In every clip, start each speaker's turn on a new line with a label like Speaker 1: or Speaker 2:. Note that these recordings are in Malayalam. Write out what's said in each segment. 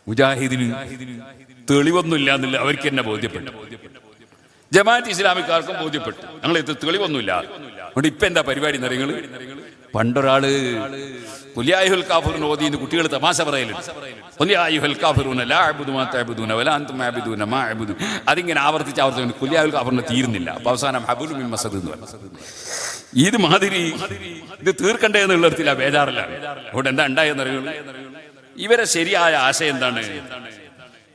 Speaker 1: മുജാഹിദിന് തെളിവൊന്നുമില്ല എന്നുള്ള അവർക്ക് തന്നെ ബോധ്യപ്പെട്ടു. ജമാഅത്ത് ഇസ്ലാമിക്കാർക്കും ബോധ്യപ്പെട്ടു ഞങ്ങൾ ഇത് തെളിവൊന്നുമില്ല. അതുകൊണ്ട് ഇപ്പൊ എന്താ പരിപാടി എന്നറിയങ്ങൾ? പണ്ടൊരാള് ഖുലിയായുൽ കാഫിറൂൻ ഓതിന്ന് കുട്ടികൾ തമാശ പറയലുണ്ട്. ഖുലിയായുൽ കാഫിറൂന ലാ അഅ്ബുദു മാ തഅ്ബുദൂന വലാ അൻതും അഅ്ബുദൂന മാ അഅ്ബുദു. അതിങ്ങനെ ആവർത്തിച്ച് ഖുലിയായുൽ കാഫിറിന് തീരുന്നില്ല. അപ്പൊ അവസാനം ഹബ്ലുൻ മിൻ മസദ് എന്ന് പറഞ്ഞു. ഇത് മാതിരി ഇത് തീർക്കണ്ടേ എന്നുള്ളതിലാണ് ബേജാറിലാണ്. അതുകൊണ്ട് എന്താ ഉണ്ടായെന്നറിയുള്ളൂ, ഇവരെ ശരിയായ ആശയം എന്താണ്?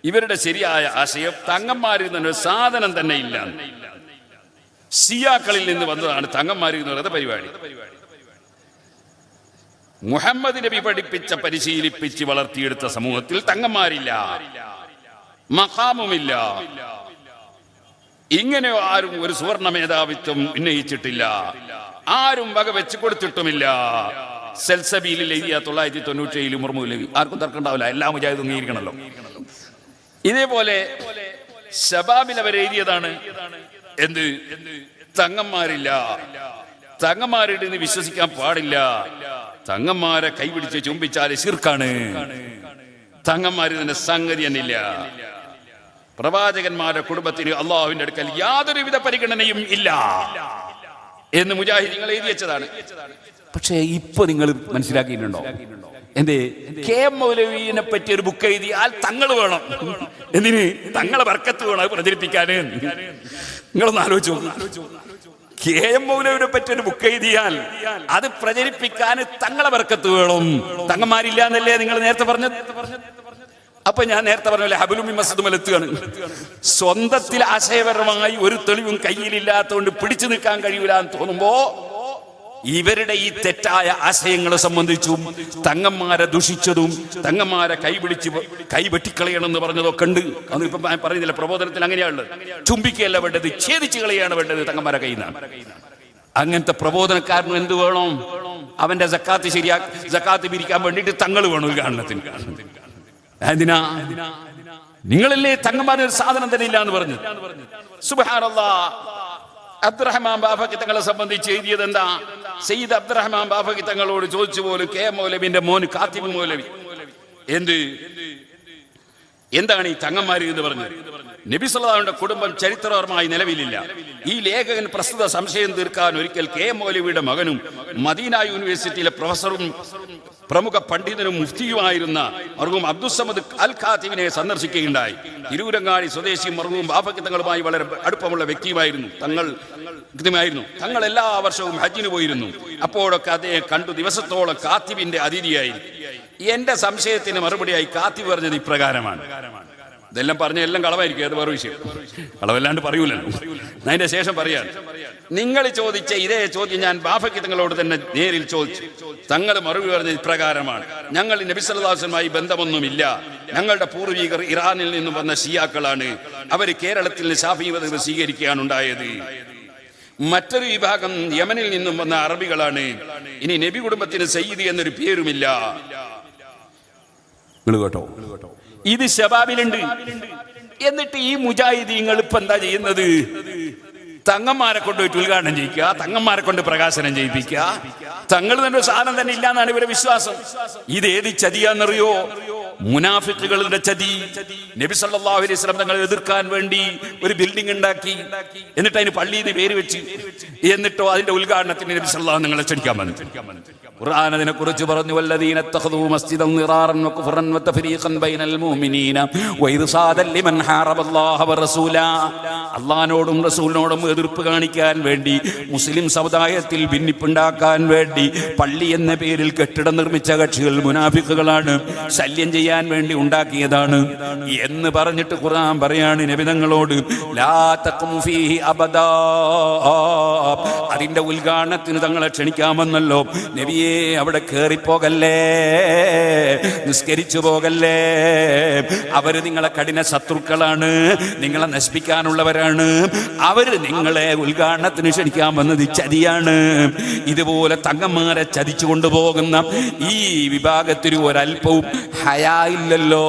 Speaker 1: ഇവരുടെ ശരിയായ ആശയം തങ്ങന്മാരിൽ നിന്ന് ഒരു സാധനം തന്നെ ഇല്ല. ഷിയാക്കളിൽ നിന്ന് വന്നതാണ് തങ്ങന്മാരിൽ നിന്നുള്ള പരിപാടി. മുഹമ്മദ് നബി പഠിപ്പിച്ച പരിശീലിപ്പിച്ച് വളർത്തിയെടുത്ത സമൂഹത്തിൽ തങ്ങന്മാരില്ല, മഖാമുമില്ല. ഇങ്ങനെ ആരും ഒരു സുവർണ മേധാവിത്വം ഉന്നയിച്ചിട്ടില്ല, ആരും വക വെച്ച് കൊടുത്തിട്ടുമില്ല. സെൽസബീലിൽ എഴുതിയ 997 മുർമുവിൽ ആർക്കും തർക്കമുണ്ടാവില്ല, എല്ലാ മുജാഹിദും അംഗീകരിക്കണമല്ലോ. ഇതേപോലെ ശബാബിൽ അവർ എഴുതിയതാണ് എന്ത്? തങ്ങന്മാരില്ല, തങ്ങന്മാരുടെ വിശ്വസിക്കാൻ പാടില്ല, തങ്ങന്മാരെ കൈപിടിച്ച് ചുംബിച്ചാൽ ശിർക്കാണ്, തങ്ങന്മാര് തന്നെ സംഗതി തന്നില്ല. പ്രവാചകന്മാരുടെ കുടുംബത്തിന് അള്ളാഹുവിന്റെ അടുക്കൽ യാതൊരുവിധ പരിഗണനയും ഇല്ല എന്ന് മുജാഹിദീങ്ങൾ എഴുതി വെച്ചതാണ്. പക്ഷേ ഇപ്പൊ നിങ്ങൾ മനസ്സിലാക്കിയിട്ടുണ്ടോ? എന്തേ കെ മൗലവിനെ പറ്റി ഒരു ബുക്ക് എഴുതിയാൽ തങ്ങൾ വേണം. എന്തിന്? തങ്ങളെ ബർക്കത്ത് വേണം അത് പ്രചരിപ്പിക്കാന്. നിങ്ങളൊന്ന് ആലോചിച്ചു നോക്കൂ. കെ എം മൗലവിനെ പറ്റി ഒരു ബുക്ക് എഴുതിയാൽ അത് പ്രചരിപ്പിക്കാൻ തങ്ങളെ ബർക്കത്ത് വേണം. തങ്ങന്മാരില്ല എന്നല്ലേ നിങ്ങൾ നേരത്തെ പറഞ്ഞത്? അപ്പൊ ഞാൻ നേരത്തെ പറഞ്ഞ ഹബ്ലുൻ മിൻ മസദ് എത്തുകയാണ്. സ്വന്തത്തിൽ ആശയപരമായി ഒരു തെളിവും കയ്യിലില്ലാത്തതുകൊണ്ട് പിടിച്ചു നിൽക്കാൻ കഴിയൂല എന്ന് തോന്നുമ്പോ ഇവരുടെ ഈ തെറ്റായ ആശയങ്ങളെ സംബന്ധിച്ചും തങ്ങന്മാരെ ദുഷിച്ചതും തങ്ങന്മാരെ കൈവെട്ടിക്കളയണമെന്ന് പറഞ്ഞതൊക്കെ ഉണ്ട്. അതൊന്നും ഇപ്പം പറയുന്നില്ല. പ്രബോധനത്തിൽ അങ്ങനെയാണുള്ളത്. ചുംബിക്കുകയല്ല വേണ്ടത്, ഛേദിച്ച് കളയാണ് വേണ്ടത് തങ്ങന്മാരെ കയ്യിൽ നിന്നാണ്. അങ്ങനത്തെ പ്രബോധനക്കാരന് എന്ത് വേണം? അവന്റെ സക്കാത്ത് പിരിക്കാൻ വേണ്ടിയിട്ട് തങ്ങൾ വേണം ഉദ്ഘാടനത്തിന്. എന്തിനാ? നിങ്ങളല്ലേ തങ്ങന്മാരൊരു സാധനം തന്നെ ഇല്ല എന്ന് പറഞ്ഞു. സുബ്ഹാനല്ലാഹ്. അബ്ദുറഹ്മാൻ ബാഫഖി തങ്ങളെ സംബന്ധിച്ച് എഴുതിയത് എന്താ? സയ്യിദ് അബ്ദുറഹ്മാൻ ബാഫഖി തങ്ങളോട് ചോദിച്ചു പോലും കെ മൗലവിന്റെ മോന് കാത്തിബ് മൗലവി എന്താണ് ഈ തങ്ങന്മാര് എന്ന് പറഞ്ഞത്? നബി സല്ലല്ലാഹു അലൈഹി വസല്ലം കുടുംബം ചരിത്രപരമായി നിലവിലില്ല. ഈ ലേഖകൻ പ്രസ്തുത സംശയം തീർക്കാൻ ഒരിക്കൽ കെ മൗലവിയുടെ മകനും മദീന യൂണിവേഴ്സിറ്റിയിലെ പ്രൊഫസറും പ്രമുഖ പണ്ഡിതനും മുഫ്തിയുമായിരുന്ന മർഹൂം അബ്ദുസ്സമദ് അൽ ഖാത്തിബിനെ സന്ദർശിക്കുകയുണ്ടായി. തിരൂരങ്ങാടി സ്വദേശി മർഹൂം ബാഫഖി തങ്ങളുമായി വളരെ അടുപ്പമുള്ള വ്യക്തിയുമായിരുന്നു. തങ്ങൾ എല്ലാ വർഷവും ഹജ്ജിന് പോയിരുന്നു. അപ്പോഴൊക്കെ അദ്ദേഹം കണ്ടു ദിവസത്തോളം കാത്തിബിന്റെ അതിഥിയായി. എന്റെ സംശയത്തിന് മറുപടിയായി കാത്തിബ് പറഞ്ഞത് ഇപ്രകാരമാണ്. ഇതെല്ലാം പറഞ്ഞ എല്ലാം കളവായിരിക്കും, അത് വേറെ വിഷയം. കളവല്ലാണ്ട് പറയൂലല്ലോ. അതിന്റെ ശേഷം പറയാൻ, നിങ്ങൾ ചോദിച്ച ഇതേ ചോദ്യം ഞാൻ ബാഫഖി തങ്ങളോട് തന്നെ നേരിൽ ചോദിച്ചു. തങ്ങൾ മറുപടി പറഞ്ഞത് ഇപ്രകാരമാണ്: ഞങ്ങൾ നബി സല്ലല്ലാഹു അലൈഹി വസല്ലമയുമായി ബന്ധമൊന്നുമില്ല. ഞങ്ങളുടെ പൂർവികർ ഇറാനിൽ നിന്നും വന്ന ഷിയാക്കളാണ്. അവർ കേരളത്തിൽ ശാഫി മദ്ഹബ് സ്വീകരിക്കുകയാണ് ഉണ്ടായത്. മറ്റൊരു വിഭാഗം യമനിൽ നിന്നും വന്ന അറബികളാണ്. ഇനി നബി കുടുംബത്തിന് സയ്യിദ് എന്നൊരു പേരുമില്ല. കേട്ടോ, ഇത് ശബാബിലുണ്ട്. എന്നിട്ട് ഈ മുജാഹിദീങ്ങൾ ഇപ്പൊ എന്താ ചെയ്യുന്നത്? തങ്ങന്മാരെ കൊണ്ടുപോയിട്ട് ഉദ്ഘാടനം ചെയ്യിക്കുക, തങ്ങന്മാരെ കൊണ്ട് പ്രകാശനം ചെയ്യിപ്പിക്കുക. തങ്ങൾ തന്നെ സാധനം തന്നെ ഇല്ല എന്നാണ് ഇവരുടെ വിശ്വാസം. ഇത് ഏത് ചതിയാന്നറിയോ? മുനാഫിക്കുകളുടെ ചതി. നബി സല്ലല്ലാഹു അലൈഹി വസല്ലം തങ്ങളെ എതിർക്കാൻ വേണ്ടി ഒരു ബിൽഡിംഗ് ഉണ്ടാക്കി, എന്നിട്ട് അതിന് പള്ളിയിൽ പേര് വെച്ച്, എന്നിട്ടോ അതിന്റെ ഉദ്ഘാടനത്തിന് നബി സല്ലല്ലാഹു നിങ്ങളെ ക്ഷണിക്കാൻ വന്നു. ഖുർആൻ അതിനെ കുറിച്ച് പറഞ്ഞു: വല്ലദീന തഖദൂ മസ്ജിദൻ നിറാറൻ വകുഫറൻ വതഫരീഖൻ ബൈനൽ മുഅ്മിനീന വഇർസാദൻ ലിമൻ ഹാറബല്ലാഹ വറസൂല. അല്ലാഹുവോടും റസൂലിനോടും എതിർപ്പ് കാണിക്കാൻ വേണ്ടി, മുസ്ലിം സമുദായത്തിൽ ഭിന്നിപ്പുണ്ടാക്കാൻ വേണ്ടി പള്ളി എന്ന പേരിൽ കെട്ടിടം നിർമ്മിച്ച കക്ഷികൾ മുനാഫിക്കുകളാണ്, ശല്യം ചെയ്യാൻ വേണ്ടി ഉണ്ടാക്കിയതാണ് എന്ന് പറഞ്ഞിട്ട് ഖുർആൻ പറയാണ് നബിതങ്ങളോട്, ലാ തഖുമു ഫീഹി അബദാ. അതിന്റെ ഉദ്ഘാടനത്തിന് തങ്ങളെ ക്ഷണിക്കാമെന്നല്ലോ നബിയെ, അവിടെ കയറിപ്പോകല്ലേ, നിസ്കരിച്ചു പോകല്ലേ. അവര് നിങ്ങളെ കഠിന ശത്രുക്കളാണ്, നിങ്ങളെ നശിപ്പിക്കാനുള്ളവരാണ്. അവര് നിങ്ങളെ ഉദ്ഘാടനത്തിന് ക്ഷണിക്കാൻ വന്നത് ചതിയാണ്. ഇതുപോലെ തങ്ങന്മാരെ ചതിച്ചു കൊണ്ടുപോകുന്ന ഈ വിഭാഗത്തിന് ഒരല്പവും ഹയാ ഇല്ലല്ലോ.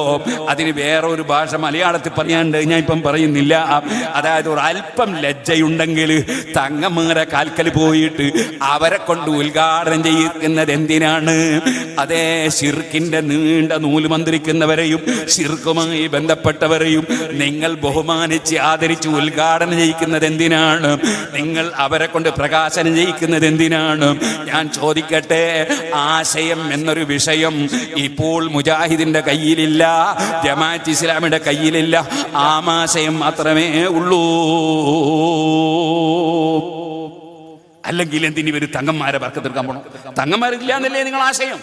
Speaker 1: അതിന് വേറെ ഒരു ഭാഷ മലയാളത്തിൽ പറയാണ്ട് ഞാൻ ഇപ്പം പറയുന്നില്ല. അതായത് ഒരല്പം ലജ്ജയുണ്ടെങ്കിൽ തങ്ങന്മാരെ കാൽ അടുക്കൽ പോയിട്ട് അവരെ കൊണ്ട് ഉദ്ഘാടനം ചെയ്യിക്കുന്നത് എന്തിനാണ്? അതേ ശിർക്കിന്റെ നീണ്ട നൂല് മന്ത്രിക്കുന്നവരെയും ശിർക്കുമായി ബന്ധപ്പെട്ടവരെയും നിങ്ങൾ ബഹുമാനിച്ച് ആദരിച്ച് ഉദ്ഘാടനം ചെയ്യിക്കുന്നത് എന്തിനാണ്? നിങ്ങൾ അവരെ കൊണ്ട് പ്രകാശനം ചെയ്യിക്കുന്നത് എന്തിനാണ്? ഞാൻ ചോദിക്കട്ടെ, ആശയം എന്നൊരു വിഷയം ഇപ്പോൾ മുജാഹിദിന്റെ കയ്യിലില്ല, ജമാഅത്ത് ഇസ്ലാമിയുടെ കയ്യിലില്ല. ആമാശയം മാത്രമേ ഉള്ളൂ. അല്ലെങ്കിൽ എന്തിന് ഇവര് തങ്ങന്മാരെ ബർക്കത്തെടുക്കാൻ പോണം? തങ്ങന്മാരില്ല എന്നല്ലേ നിങ്ങൾ ആശയം?